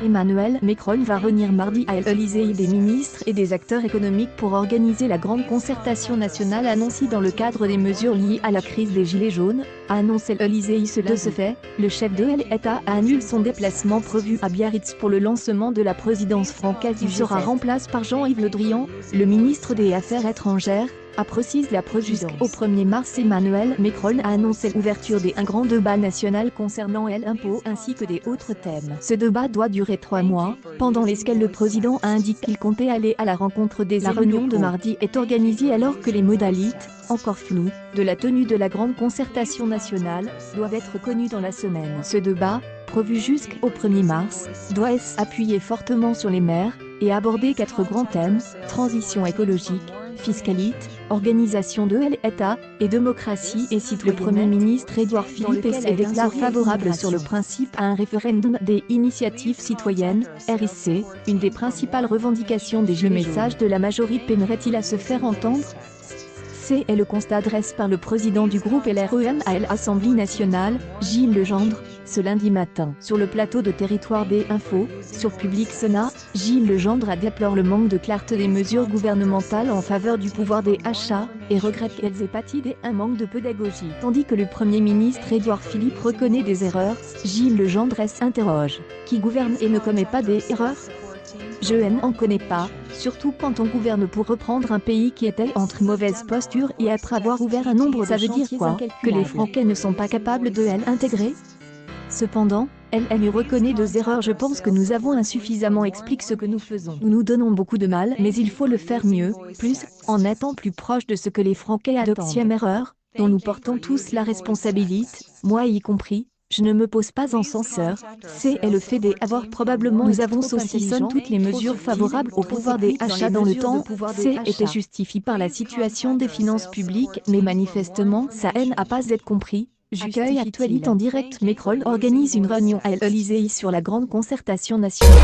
Emmanuel Macron va réunir mardi à l'Élysée des ministres et des acteurs économiques pour organiser la grande concertation nationale annoncée dans le cadre des mesures liées à la crise des Gilets jaunes, a annoncé l'Élysée. De ce fait, le chef de l'État a annulé son déplacement prévu à Biarritz pour le lancement de la présidence française. Il sera remplacé par Jean-Yves Le Drian, le ministre des Affaires étrangères, a précisé la présidence. Au 1er mars, Emmanuel Macron a annoncé l'ouverture d'un grand débat national concernant l'impôt ainsi que des autres thèmes. Ce débat doit durer 3 mois, pendant lesquels le président a indiqué qu'il comptait aller à la rencontre des élus. La réunion de mardi est organisée alors que les modalités, encore floues, de la tenue de la grande concertation nationale, doivent être connues dans la semaine. Ce débat, prévu jusqu'au 1er mars, doit s'appuyer fortement sur les maires, et aborder 4 grands thèmes: transition écologique, fiscalité, organisation de l'État, et démocratie et citoyenneté. Le Premier ministre Édouard Philippe s'est déclaré favorable sur le principe à un référendum des initiatives citoyennes, RIC, une des principales revendications des Gilets jaunes. Le message de la majorité peinerait-il à se faire entendre? C'est le constat dressé par le président du groupe LREM à l'Assemblée nationale, Gilles Legendre, ce lundi matin. Sur le plateau de Territoire des Infos, sur Public Sénat, Gilles Legendre a déploré le manque de clarté des mesures gouvernementales en faveur du pouvoir des achats, et regrette qu'elles aient pâti d'un manque de pédagogie. Tandis que le Premier ministre Édouard Philippe reconnaît des erreurs, Gilles Legendre s'interroge. Qui gouverne et ne commet pas des erreurs? Je n'en connais pas, surtout quand on gouverne pour reprendre un pays qui était entre mauvaise posture et après avoir ouvert un nombre. Ça veut dire quoi? Que les Français ne sont pas capables de l'intégrer? Cependant, elle lui reconnaît 2 erreurs. Je pense que nous avons insuffisamment expliqué ce que nous faisons. Nous nous donnons beaucoup de mal, mais il faut le faire mieux, plus, en étant plus proche de ce que les Français attendent. 2e erreur, dont nous portons tous la responsabilité, moi y compris. Je ne me pose pas en censeur, c'est le fait d'avoir probablement. Nous avons saucissonné toutes les mesures favorables au pouvoir des achats dans le temps, était justifié par la situation des finances publiques, mais manifestement ça n'a pas été compris. Jucueil Actualité en direct. Macron organise une réunion à l'Élysée sur la grande concertation nationale.